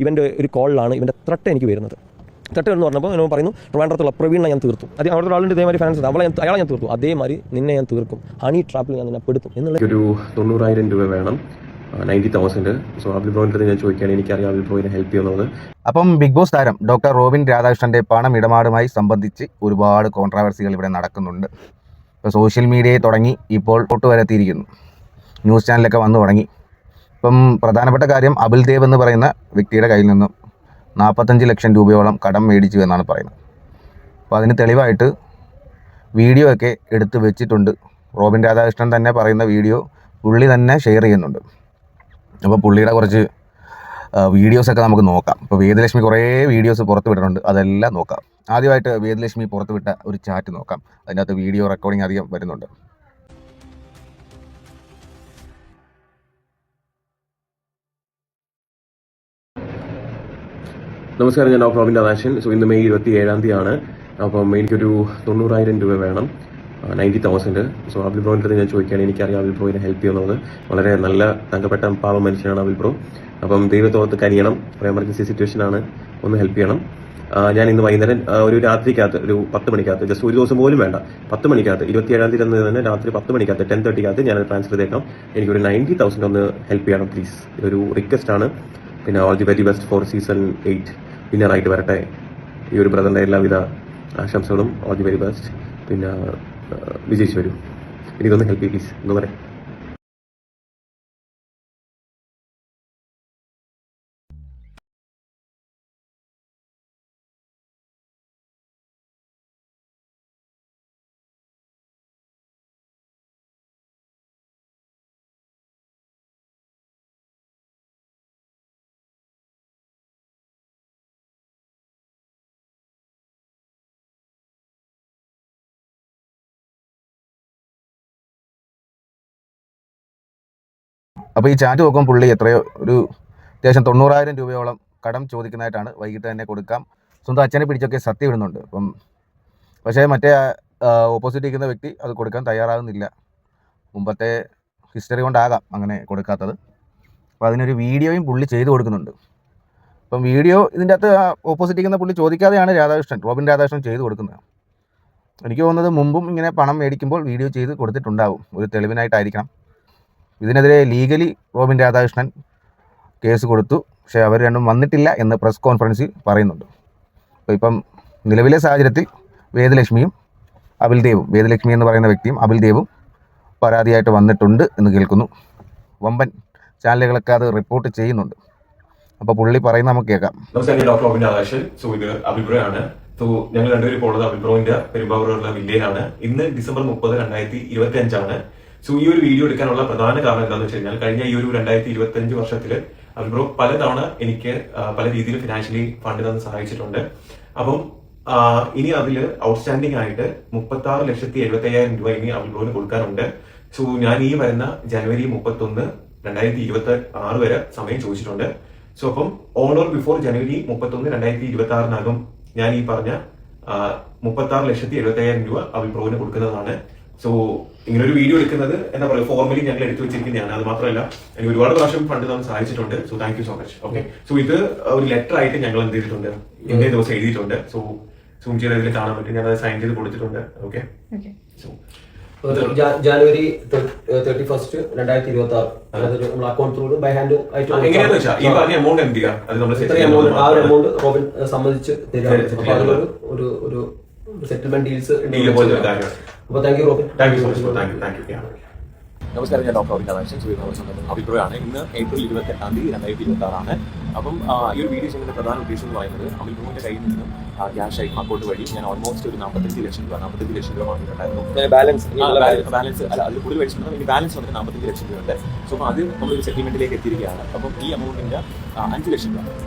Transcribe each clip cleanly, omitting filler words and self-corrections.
ഇവൻ്റെ ഒരു കോളിലാണ് ഇവൻ്റെ ത്രട്ട് എനിക്ക് വരുന്നത്. ത്രട്ട് എന്ന് പറഞ്ഞപ്പോൾ എന്നോട് പറയുന്നു ട്രിവാൻഡ്രത്തുള്ള പ്രവീണിനെ ഞാൻ തീർത്തു. അത് അവിടുത്തെ ആളുടെ ഇതേമാതിരി ഫാൻസ് അയാളെ ഞാൻ തീർത്തു, അതേമാതിരി നിന്നെ ഞാൻ തീർക്കും, ഹണി ട്രാപ്പിൽ ഞാൻ നിന്നെ പെടുത്തും എന്നുള്ള ഒരു 90,000 രൂപ വേണം, 90,000. സോ അബിൽ ബ്രോയിൻ്റെ ഞാൻ ചോദിക്കുകയാണ്, എനിക്കറിയാം അബിൽ ബ്രോയിനെ ഹെൽപ്പ് ചെയ്യുന്നത്. അപ്പം ബിഗ് ബോസ് താരം ഡോക്ടർ റോബിൻ രാധാകൃഷ്ണൻ്റെ പണം ഇടപാടുമായി സംബന്ധിച്ച് ഒരുപാട് കോൺട്രാവേഴ്സികൾ ഇവിടെ നടക്കുന്നുണ്ട്. ഇപ്പോൾ സോഷ്യൽ മീഡിയയിൽ തുടങ്ങി ഇപ്പോൾ ഫോട്ടോ വരെത്തിയിരിക്കുന്നു, ന്യൂസ് ചാനലൊക്കെ വന്നു തുടങ്ങി. ഇപ്പം പ്രധാനപ്പെട്ട കാര്യം അബിൽ ദേവ് എന്ന് പറയുന്ന വ്യക്തിയുടെ കയ്യിൽ നിന്നും 45 ലക്ഷം രൂപയോളം കടം മേടിച്ചു എന്നാണ് പറയുന്നത്. അപ്പോൾ അതിന് തെളിവായിട്ട് വീഡിയോ ഒക്കെ എടുത്ത് വെച്ചിട്ടുണ്ട്. റോബിൻ രാധാകൃഷ്ണൻ തന്നെ പറയുന്ന വീഡിയോ പുള്ളി തന്നെ ഷെയർ ചെയ്യുന്നുണ്ട്. അപ്പോൾ പുള്ളിയുടെ കുറച്ച് വീഡിയോസൊക്കെ നമുക്ക് നോക്കാം. ഇപ്പോൾ വേദലക്ഷ്മി കുറേ വീഡിയോസ് പുറത്ത് വിട്ടിട്ടുണ്ട്, അതെല്ലാം നോക്കാം. ആദ്യമായിട്ട് വേദലക്ഷ്മി പുറത്ത് വിട്ട ഒരു ചാറ്റ് നോക്കാം. അതിനകത്ത് വീഡിയോ റെക്കോർഡിംഗ് അധികം വരുന്നുണ്ട്. നമസ്കാരം, ഞാൻ ഡോക്ടർ റോബിൻ രാധാകൃഷ്ണൻ. സോ ഇന്ന് മെയ് 27 അപ്പം എനിക്കൊരു 90,000 രൂപ വേണം, 90,000. സോ അബിൽ ബ്രോയിൻ്റെ ഞാൻ ചോദിക്കുകയാണ്, എനിക്കറിയാം അബിൽ ബ്രോയിനെ ഹെൽപ്പ് ചെയ്യുന്നത്. വളരെ നല്ല തങ്കപ്പെട്ട പാവ മനുഷ്യനാണ് അബിൽ ബ്രോ. അപ്പം ദൈവത്തോർത്ത് കനിയണം, ഒരു എമർജൻസി സിറ്റുവേഷനാണ്, ഒന്ന് ഹെൽപ്പ് ചെയ്യണം. ഞാൻ ഇന്ന് വൈകുന്നേരം ഒരു രാത്രിക്കകത്ത് ഒരു 10 മണിക്കകത്ത്, ജസ്റ്റ് ഒരു ദിവസം പോലും വേണ്ട, 10 മണിക്കകത്ത് 27 തന്നെ രാത്രി 10 മണിക്കകത്ത് 10:30 ഞാൻ ട്രാൻസ്ഫർ ചെയ്തേക്കാം. എനിക്കൊരു 90,000 ഒന്ന് ഹെൽപ്പ് ചെയ്യണം പ്ലീസ്. ഇതൊരു റിക്വസ്റ്റ് ആണ്. പിന്നെ all the very best for season 8 വിന്നറായിട്ട് വരട്ടെ. ഈ ഒരു ബ്രദറിൻ്റെ എല്ലാവിധ ആശംസകളും. All the very best. പിന്നെ വിജയിച്ചു വരും. എനിക്കൊന്ന് ഹെൽപ്പ് ചെയ്യും പ്ലീസ് എന്ന് പറയാം. അപ്പോൾ ഈ ചാറ്റ് നോക്കുമ്പോൾ പുള്ളി എത്രയോ ഒരു അത്യാവശ്യം 90,000 രൂപയോളം കടം ചോദിക്കുന്നതായിട്ടാണ്. വൈകിട്ട് തന്നെ കൊടുക്കാം, സ്വന്തം അച്ഛനെ പിടിച്ചൊക്കെ സത്യം ഇടുന്നുണ്ട്. അപ്പം പക്ഷേ മറ്റേ ഓപ്പോസിറ്റ് ഇരിക്കുന്ന വ്യക്തി അത് കൊടുക്കാൻ തയ്യാറാകുന്നില്ല. മുമ്പത്തെ ഹിസ്റ്ററി കൊണ്ടാകാം അങ്ങനെ കൊടുക്കാത്തത്. അപ്പോൾ അതിനൊരു വീഡിയോയും പുള്ളി ചെയ്ത് കൊടുക്കുന്നുണ്ട്. അപ്പം വീഡിയോ ഇതിൻ്റെ അകത്ത് ഓപ്പോസിറ്റ് ഇരിക്കുന്ന പുള്ളി ചോദിക്കാതെയാണ് റോബിൻ രാധാകൃഷ്ണൻ ചെയ്ത് കൊടുക്കുന്നത്. എനിക്ക് തോന്നുന്നത് മുമ്പും ഇങ്ങനെ പണം മേടിക്കുമ്പോൾ വീഡിയോ ചെയ്ത് കൊടുത്തിട്ടുണ്ടാവും, ഒരു തെളിവിനായിട്ടായിരിക്കണം. ഇതിനെതിരെ ലീഗലി റോബിൻ രാധാകൃഷ്ണൻ കേസ് കൊടുത്തു, പക്ഷേ അവർ രണ്ടും വന്നിട്ടില്ല എന്ന് പ്രസ് കോൺഫറൻസിൽ പറയുന്നുണ്ട്. അപ്പോൾ ഇപ്പം നിലവിലെ സാഹചര്യത്തിൽ വേദലക്ഷ്മിയും അബിൽ ദേവും, വേദലക്ഷ്മി എന്ന് പറയുന്ന വ്യക്തിയും അബിൽ ദേവും പരാതിയായിട്ട് വന്നിട്ടുണ്ട് എന്ന് കേൾക്കുന്നു. വമ്പൻ ചാനലുകളൊക്കെ അത് റിപ്പോർട്ട് ചെയ്യുന്നുണ്ട്. അപ്പോൾ പുള്ളി പറയുന്നത് നമുക്ക് കേൾക്കാം. നമസ്കാരം, ഡോക്ടർ റോബിൻ രാധാകൃഷ്ണൻ. സോ ഇത് അബിൽ ബ്രോ ആണ്. സോ ഞങ്ങൾ രണ്ടുപേരും ഇപ്പോൾ ഉള്ളത് അബിൽ ബ്രോയിന്റെ പെരുമ്പാവൂരുള്ള വില്ലയിലാണ്. ഇന്ന് ഡിസംബർ 30, 2025. സോ ഈ ഒരു വീഡിയോ എടുക്കാനുള്ള പ്രധാന കാരണം എന്താണെന്ന് വെച്ച് കഴിഞ്ഞാൽ, കഴിഞ്ഞ ഈ ഒരു 2025 വർഷത്തിൽ അബിൽ ബ്രോ പലതവണ എനിക്ക് പല രീതിയിൽ ഫിനാൻഷ്യലി ഫണ്ട് തന്ന് സഹായിച്ചിട്ടുണ്ട്. അപ്പം ഇനി അതിൽ ഔട്ട്സ്റ്റാൻഡിംഗ് ആയിട്ട് 36,70,75,000 രൂപ ഇനി അബിൽ ബ്രോന് കൊടുക്കാനുണ്ട്. സോ ഞാൻ ഈ വരുന്ന ജനുവരി 31, 2026 വരെ സമയം ചോദിച്ചിട്ടുണ്ട്. സോ അപ്പം ഓൺ ഓർ ബിഫോർ ജനുവരി 31, 2026 ഞാൻ ഈ പറഞ്ഞ 36,70,75,000 രൂപ അബിൽ ബ്രോന് കൊടുക്കുന്നതാണ്. സോ ഇങ്ങനെ ഒരു വീഡിയോ എടുക്കുന്നത് എന്താ പറയുക, ഫോർമലി ഞങ്ങൾ എടുത്തു വെച്ചിരിക്കുന്നതാണ്. അത് മാത്രമല്ല എനിക്ക് ഒരുപാട് പ്രാവശ്യം ഫണ്ട് നമ്മൾ സഹായിച്ചിട്ടുണ്ട്. So thank you so much. Okay, so ഇത് ഒരു ലെറ്റർ ആയിട്ട് ഞങ്ങൾ എന്ത് ചെയ്തിട്ടുണ്ട്, ഇന്നേ ദിവസം എഴുതിയിട്ടുണ്ട്. സോ സൂം ചെയ്ത് ഇതിൽ കാണാൻ പറ്റും, ഞാൻ അത് സൈൻ ചെയ്ത് കൊടുത്തിട്ടുണ്ട്. ഓക്കെ, സോ ജനുവരി 31, 2026 നമ്മൾ അക്കൗണ്ട് ത്രൂ ബൈ ഹാൻഡ് ആയിട്ട് എങ്ങനെയാണെന്ന് വെച്ചാൽ ഈ പറഞ്ഞ എമൗണ്ട് എന്ത് ചെയ്യാം, അത് നമ്മൾ ആ ഒരു എമൗണ്ട് റോബിൻ സമ്മതിച്ച് തരാം. അപ്പൊ അതിലൊരു ഒരു സെറ്റിൽമെന്റ് ഡീൽസ്. അപ്പോൾ thank you Robin. Thank you so much. Thank you. നമസ്കാരം, ഞാൻ ഡോക്ടർ റോബിൻ രാധാകൃഷ്ണൻ. അബിൽ ബ്രോ ആണ്. ഇന്ന് ഏപ്രിൽ 28, 2026. അപ്പം ഈ ഒരു വീഡിയോ ചെയ്യുന്നതിന്റെ പ്രധാന ഉദ്ദേശം എന്ന് പറയുന്നത്, അബിൽ ബ്രോന്റെ കയ്യിൽ നിന്നും ക്യാഷ് ആയി അക്കൗണ്ട് വഴി ഞാൻ ഓൾമോസ്റ്റ് ഒരു 45 ലക്ഷം രൂപ വാങ്ങിയിട്ടുണ്ടായിരുന്നു. ബാലൻസ് അല്ല, അതിൽ കൂടുതൽ മേടിച്ചിട്ടുണ്ട്. ഇനി ബാലൻസ് വന്നിട്ട് 45 ലക്ഷം രൂപ ഉണ്ട്. സോ അപ്പോൾ അത് നമ്മളൊരു സെറ്റിൽമെന്റിലേക്ക് എത്തിയിരിക്കുകയാണ്. അപ്പം ഈ എമൗണ്ടിന്റെ 5 ലക്ഷം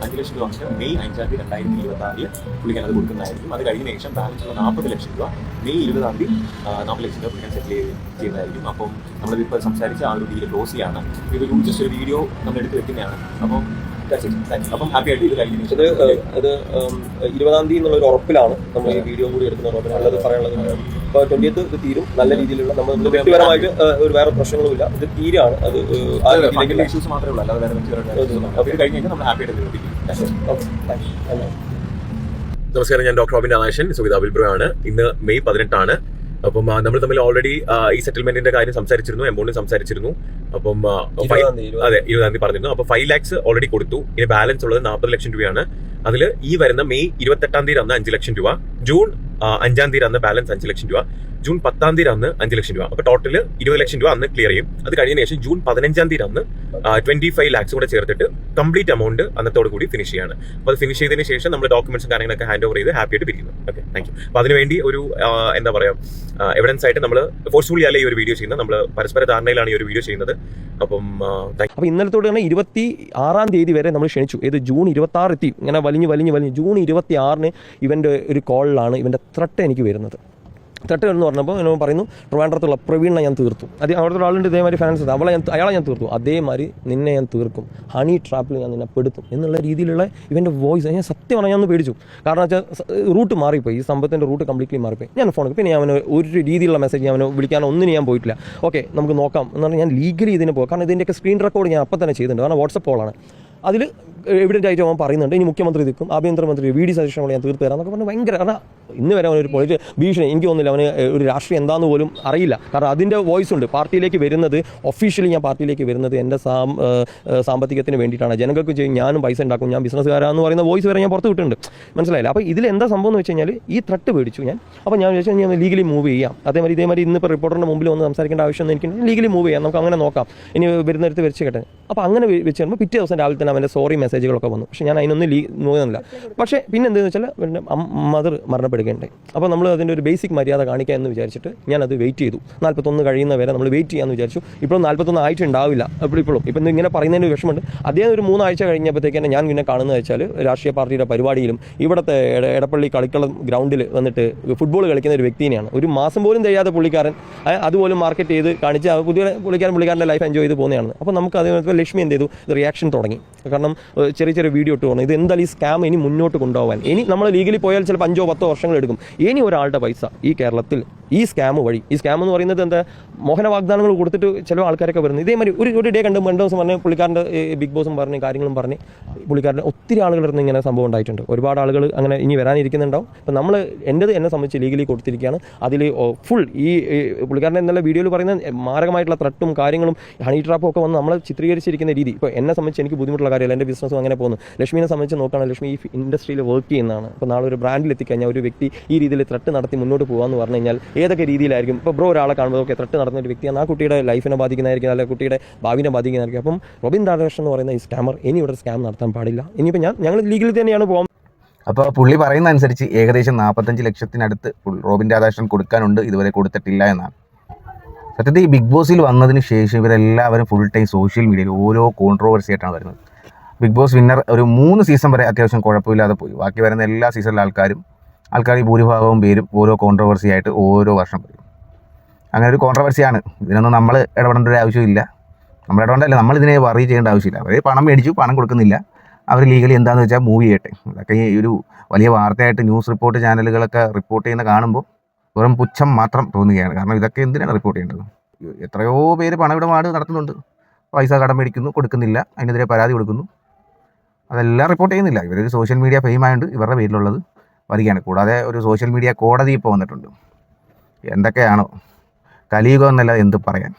രൂപ വന്നിട്ട് മെയ് 5, 2026 പുള്ളിക്കാൻ അത് കൊടുക്കുന്നതായിരിക്കും. അത് കഴിഞ്ഞ ശേഷം ബാലൻസ് ഉള്ള 40 ലക്ഷം രൂപ മെയ് 20 40 ലക്ഷം രൂപ പുള്ളിക്കാൻ സെറ്റിൽ ചെയ്യുന്നതായിരിക്കും. അപ്പം നമ്മളിപ്പോൾ സംസാരിച്ച ആ ഒരു ഡീല് ക്ലോസ് ചെയ്യാണ്. ഇതൊരു ജസ്റ്റ് ഒരു വീഡിയോ നമ്മൾ എടുത്ത് വെക്കുന്നതാണ്. അപ്പം അപ്പം ഹാപ്പി ആയിട്ട് ഇത് കഴിഞ്ഞു. ഇത് 20-ാം തീയതി എന്നുള്ള ഒരു ഉറപ്പിലാണ് നമ്മൾ ഈ വീഡിയോ കൂടി എടുക്കുന്ന ഉറപ്പിൽ നല്ലത് പറയാനുള്ളത്. ഇപ്പോൾ 20th ഇത് തീരും, നല്ല രീതിയിലുള്ള നമ്മൾ വ്യക്തിപരമായിട്ട് ഒരു വേറെ പ്രശ്നങ്ങളുമില്ല, ഇത് തീരാണ്. അത് ഇഷ്യൂസ് മാത്രമേ ഉള്ളൂ, അല്ലാതെ വേറെ ഇത് കഴിഞ്ഞ് നമ്മൾ ഹാപ്പി ആയിട്ട് നിർത്തിക്കും. നമസ്കാരം, ഞാൻ ഡോക്ടർ റോബിൻ രാധാകൃഷ്ണൻ, സുവിധ വിൽബ്രോ ആണ്. ഇന്ന് മെയ് 18 അപ്പം നമ്മൾ തമ്മിൽ ഓൾറെഡി ഈ സെറ്റിൽമെന്റിന്റെ കാര്യം സംസാരിച്ചിരുന്നു, എമൗണ്ട് സംസാരിച്ചിരുന്നു. അപ്പം അതെ 20-ാം തീയതി പറഞ്ഞിരുന്നു. അപ്പൊ 5 lakhs ഓൾറെഡി കൊടുത്തു. ഇനി ബാലൻസ് ഉള്ളത് 40 ലക്ഷം രൂപയാണ്. അതിൽ ഈ വരുന്ന മെയ് 28-ാം തീയതി അന്ന് 5 ലക്ഷം രൂപ, ജൂൺ 5-ാം തീയതി അന്ന് ബാലൻസ് 5 ലക്ഷം രൂപ, ജൂൺ 10-ാം തീയതി അന്ന് 5 ലക്ഷം രൂപ. അപ്പൊ ടോട്ടൽ 20 ലക്ഷം രൂപ അന്ന് ക്ലിയർ ചെയ്യും. അത് കഴിഞ്ഞ ശേഷം ജൂൺ 15-ാം തീയതി അന്ന് 25 lakhs കൂടെ ചേർത്തിട്ട് കംപ്ലീറ്റ് എമൗണ്ട് അന്നത്തോട് കൂടി ഫിനിഷ് ചെയ്യാണ്. അപ്പോൾ അത് ഫിനിഷ് ചെയ്തതിന് ശേഷം നമ്മൾ ഡോക്യുമെന്റ്സും കാര്യങ്ങളൊക്കെ ഹാൻഡ് ഓവർ ചെയ്ത് ഹാപ്പി ആയിട്ട് പിരിക്കുന്നു. Okay, thank you. അപ്പോൾ അതിനുവേണ്ടി ഒരു എന്താ പറയുക, എവിഡൻസ് ആയിട്ട് നമ്മൾ ഫോഴ്സ്ഫുള്ളി അല്ല ഈ ഒരു വീഡിയോ ചെയ്യുന്നത്, നമ്മൾ പരസ്പര ധാരണയിലാണ് ഈ ഒരു വീഡിയോ ചെയ്യുന്നത്. അപ്പം അപ്പോൾ ഇന്നലത്തോടെ തന്നെ 26-ാം തീയതി വരെ നമ്മൾ ക്ഷണിച്ചു. ഇത് ജൂൺ 26 എത്തി, ഇങ്ങനെ വലിഞ്ഞ് ജൂൺ 26-ന് ഇവൻ്റെ ഒരു കോളിലാണ് ഇവൻ്റെ ത്രട്ട് എനിക്ക് വരുന്നത്. ത്രട്ട് എന്ന് പറഞ്ഞപ്പോൾ എന്നോട് പറയുന്നു, ട്രിവാൻഡ്രത്തുള്ള പ്രവീണിനെ ഞാൻ തീർത്തു. അത് അവിടുത്തെ ഒരാളുണ്ട് ഇതേമാതിരി ഫാൻസ്, അയാളെ ഞാൻ തീർത്തു, അതേമാതിരി നിന്നെ ഞാൻ തീർക്കും, ഹണി ട്രാപ്പിൽ ഞാൻ നിന്നെ പെടുത്തും എന്നുള്ള രീതിയിലുള്ള ഇവൻ്റെ വോയിസ്. ഞാൻ സത്യം പറഞ്ഞാൽ ഞാൻ ഒന്ന് പേടിച്ചു. കാരണം വെച്ചാൽ റൂട്ട് മാറിപ്പോയി, ഈ സംഭവത്തിൻ്റെ റൂട്ട് കംപ്ലീറ്റ്ലി മാറിപ്പോയി. ഞാൻ ഫോൺ പിന്നെ ഞാൻ അവന് ഒരു രീതിയിലുള്ള മെസ്സേജ് അവന് വിളിക്കാനോ ഒന്നിനും ഞാൻ പോയിട്ടില്ല. ഓക്കെ, നമുക്ക് നോക്കാം എന്ന് പറഞ്ഞാൽ ഞാൻ ലീഗലി ഇതിന് പോകും. കാരണം ഇതിൻ്റെയൊക്കെ സ്ക്രീൻ റെക്കോർഡ് ഞാൻ അപ്പം തന്നെ ചെയ്തിട്ടുണ്ട്. കാരണം വാട്സപ്പ് കോളാണ്. അതിൽ എവിഡൻ്റ് ആയിട്ട് അവൻ പറയുന്നുണ്ട്, ഇനി മുഖ്യമന്ത്രി നിൽക്കും, ആഭ്യന്തരമന്ത്രി VD സതീശനോട് ഞാൻ തീർത്ത് തരാം എന്നൊക്കെ പറഞ്ഞ് ഭയങ്കര. കാരണം ഇന്ന് വരെ അവനൊരു പൊളിറ്റിക്കൽ ഭീഷണി എനിക്ക് തോന്നുന്നില്ല, അവന് ഒരു രാഷ്ട്രീയം എന്താണെന്ന് പോലും അറിയില്ല. കാരണം അതിൻ്റെ വോയിസ് ഉണ്ട്. പാർട്ടിയിലേക്ക് വരുന്നത് ഒഫീഷ്യലി ഞാൻ പാർട്ടിയിലേക്ക് വരുന്നത് എൻ്റെ സാമ്പത്തികത്തിന് വേണ്ടിയിട്ടാണ്, ജനങ്ങൾക്ക് ഞാനും പൈസ ഉണ്ടാക്കും, ഞാൻ ബിസിനസ്സുകാരാന്ന് പറയുന്ന വോയിസ് വരെ ഞാൻ പുറത്ത് വിട്ടിട്ടുണ്ട്. മനസ്സിലായില്ല? അപ്പോൾ ഇതിൽ എന്താ സംഭവം എന്ന് വെച്ച് കഴിഞ്ഞാൽ ഈ ത്രട്ട് പേടിച്ചു ഞാൻ. അപ്പോൾ ഞാൻ വിചാരിച്ചു ഞാൻ ലീഗലി മൂവ് ചെയ്യാം. ഇതേമാതിരി ഇന്നിപ്പോൾ റിപ്പോർട്ടറിൻ്റെ മുമ്പിൽ വന്ന് സംസാരിക്കേണ്ട ആവശ്യമൊന്നും എനിക്ക് ലീഗലി മൂവ് ചെയ്യാം, നമുക്ക് അങ്ങനെ നോക്കാം, ഇനി വരുന്നിടത്ത് വെച്ച് കേട്ടെ. അപ്പോൾ അങ്ങനെ വെച്ച് കഴിയുമ്പോൾ പിറ്റേ ദിവസം രാവിലെ തന്നെ അവൻ്റെ സോറി മെസ്സേജുകളൊക്കെ വന്നു. പക്ഷേ ഞാൻ അതിനൊന്നും നോക്കുന്നില്ല. പക്ഷേ പിന്നെ എന്താണെന്ന് വെച്ചാൽ മദർ മരണപ്പെടുകയുണ്ടായി. അപ്പോൾ നമ്മൾ അതിൻ്റെ ഒരു ബേസിക് മര്യാദ കാണിക്കുക എന്ന് വിചാരിച്ചിട്ട് ഞാനത് വെയിറ്റ് ചെയ്തു. 41 കഴിയുന്ന വരെ നമ്മൾ വെയിറ്റ് ചെയ്യാമെന്ന് വിചാരിച്ചു. ഇപ്പോഴും 41 ആയിട്ടുണ്ടാവില്ല. ഇപ്പോഴും ഇപ്പം ഇങ്ങനെ പറയുന്നതിന് വിഷമമുണ്ട്. അദ്ദേഹം ഒരു 3 ആഴ്ച കഴിഞ്ഞപ്പോഴത്തേക്കാണ് ഞാൻ പിന്നെ കാണുന്നത് വെച്ചാൽ രാഷ്ട്രീയ പാർട്ടിയുടെ പരിപാടിയിലും ഇവിടുത്തെ എടപ്പള്ളി കളിക്കളം ഗ്രൗണ്ടിൽ വന്നിട്ട് ഫുട്ബോൾ കളിക്കുന്ന ഒരു വ്യക്തിനെയാണ്. ഒരു മാസം പോലും ചെയ്യാതെ പുള്ളിക്കാരൻ അതുപോലും മാർക്കറ്റ് ചെയ്ത് കാണിച്ച് പുള്ളിക്കാരൻ്റെ ലൈഫ് എൻജോയ് ചെയ്ത് പോകുന്നതാണ്. അപ്പോൾ നമുക്ക് അത് ലക്ഷ്മി എന്ത് ചെയ്തു, റിയാക്ഷൻ തുടങ്ങി. കാരണം ചെറിയ വീഡിയോ ഇട്ട് പോകുന്നത് ഇത് എന്തായാലും ഈ സ്കാം ഇനി മുന്നോട്ട് കൊണ്ടുപോകാൻ, ഇനി നമ്മൾ ലീഗലി പോയാൽ ചിലപ്പോൾ 5-10 വർഷങ്ങൾ എടുക്കും. ഇനി ഒരാളുടെ പൈസ ഈ കേരളത്തിൽ ഈ സ്കാം വഴി, ഈ സ്കാം എന്ന് പറയുന്നത് എന്താ, മോഹന വാഗ്ദാനങ്ങൾ കൊടുത്തിട്ട് ചില ആൾക്കാരൊക്കെ വരുന്നത് ഇതേമാതിരി ഒരു ഡേ കണ്ട് 2 ദിവസം പറഞ്ഞ് പുള്ളിക്കാരൻ്റെ ബിഗ് ബോസും പറഞ്ഞ് കാര്യങ്ങളും പറഞ്ഞ് പുള്ളിക്കാരൻ്റെ ഒത്തിരി ആളുകളിൽ ഇങ്ങനെ സംഭവം ഉണ്ടായിട്ടുണ്ട്. ഒരുപാട് ആളുകൾ അങ്ങനെ ഇനി വരാനിരിക്കുന്നുണ്ടാവും. അപ്പം നമ്മൾ എന്നെ സംബന്ധിച്ച് ലീഗലി കൊടുത്തിരിക്കുകയാണ്. അതിൽ ഫുൾ ഈ പുള്ളിക്കാരൻ്റെ എന്നുള്ള വീഡിയോയിൽ പറയുന്ന മാരകമായിട്ടുള്ള ത്രട്ടും കാര്യങ്ങളും ഹണി ട്രാപ്പും ഒക്കെ വന്ന് നമ്മളെ ചിത്രീകരിച്ചിരിക്കുന്ന രീതി ഇപ്പോൾ എന്നെ സംബന്ധിച്ച് എനിക്ക് ബുദ്ധിമുട്ടുള്ള കാര്യമല്ല. എൻ്റെ ബിസിനസ്സും അങ്ങനെ പോകുന്നു. ലക്ഷ്മിനെ സംബന്ധിച്ച് നോക്കുകയാണെങ്കിൽ ലക്ഷ്മി ഈ ഇൻഡസ്ട്രിയിൽ വർക്ക് ചെയ്യുന്നതാണ്. അപ്പോൾ നാളെ ഒരു ബ്രാൻഡിൽ എത്തിക്കഴിഞ്ഞാൽ ഒരു വ്യക്തി ഈ രീതിയിൽ ത്രട്ട് നടത്തി മുന്നോട്ട് പോകാമെന്ന് പറഞ്ഞു കഴിഞ്ഞാൽ ഏതൊക്കെ രീതിയിലായിരിക്കും. ഇപ്പോൾ ബ്രോ ഒരാളെ കാണുമ്പോൾ ഒക്കെ ത്രട്ട് നടത്തുന്ന ഒരു വ്യക്തിയാണ്, ആ കുട്ടിയുടെ ലൈഫിനെ ബാധിക്കുന്നതായിരിക്കും, അല്ലെങ്കിൽ കുട്ടിയുടെ ഭാവിനെ ബാധിക്കുന്നതായിരിക്കും. അപ്പം റോബിൻ രാധാകൃഷ്ണൻ എന്ന് പറയുന്ന ഈ സ്കാമർ ഇനി ഇവിടെ സ്കാം നടത്താൻ പാടില്ല. ഇനിയിപ്പോൾ ഞങ്ങൾ ലീഗലി തന്നെയാണ് പോകാൻ. അപ്പോൾ പുള്ളി പറയുന്ന അനുസരിച്ച് ഏകദേശം 45 ലക്ഷത്തിനടുത്ത് റോബിൻ രാധാകൃഷ്ണൻ കൊടുക്കാനുണ്ട്, ഇതുവരെ കൊടുത്തിട്ടില്ല എന്നാണ്. സത്യത്തിൽ ഈ ബിഗ് ബോസിൽ വന്നതിന് ശേഷം ഇവരെല്ലാവരും ഫുൾ ടൈം സോഷ്യൽ മീഡിയയിൽ ഓരോ കോൺട്രോവേഴ്സി ആയിട്ടാണ് വരുന്നത്. ബിഗ് ബോസ് വിന്നർ ഒരു 3 സീസൺ വരെ അത്യാവശ്യം കുഴപ്പമില്ലാതെ പോയി. ബാക്കി വരുന്ന എല്ലാ സീസണിലെ ആൾക്കാർ ഭൂരിഭാഗവും പേരും ഓരോ കോൺട്രോവേഴ്സി ആയിട്ട് ഓരോ വർഷം വരും. അങ്ങനെ ഒരു കോൺട്രോവേഴ്സിയാണ്. ഇതിനൊന്നും നമ്മൾ ഇടപെടേണ്ട ഒരു ആവശ്യമില്ല. നമ്മൾ ഇടപെടേണ്ടല്ല, നമ്മളിതിനെ വറി ചെയ്യേണ്ട ആവശ്യമില്ല. അവർ പണം മേടിച്ചു, പണം കൊടുക്കുന്നില്ല, അവർ ലീഗലി എന്താണെന്ന് വെച്ചാൽ മൂവ് ചെയ്യട്ടെ. അതൊക്കെ ഈ ഒരു വലിയ വാർത്തയായിട്ട് ന്യൂസ് റിപ്പോർട്ട് ചാനലുകളൊക്കെ റിപ്പോർട്ട് ചെയ്യുന്ന കാണുമ്പോൾ വെറും പുച്ഛം മാത്രം തോന്നുകയാണ്. കാരണം ഇതൊക്കെ എന്തിനാണ് റിപ്പോർട്ട് ചെയ്യേണ്ടത്? എത്രയോ പേര് പണമിടപാട് നടത്തുന്നുണ്ട്, പൈസ കടം മേടിക്കുന്നു, കൊടുക്കുന്നില്ല, അതിനെതിരെ പരാതി കൊടുക്കുന്നു, അതെല്ലാം റിപ്പോർട്ട് ചെയ്യുന്നില്ല. ഇവരൊരു സോഷ്യൽ മീഡിയ ഫെയിം ആയതുകൊണ്ട് ഇവരുടെ പേരിലുള്ളത് വരികയാണ്. കൂടാതെ ഒരു സോഷ്യൽ മീഡിയ കോടതി ഇപ്പോൾ വന്നിട്ടുണ്ട്. എന്തൊക്കെയാണോ കലിയുഗം എന്നല്ല എന്ത് പറയാൻ.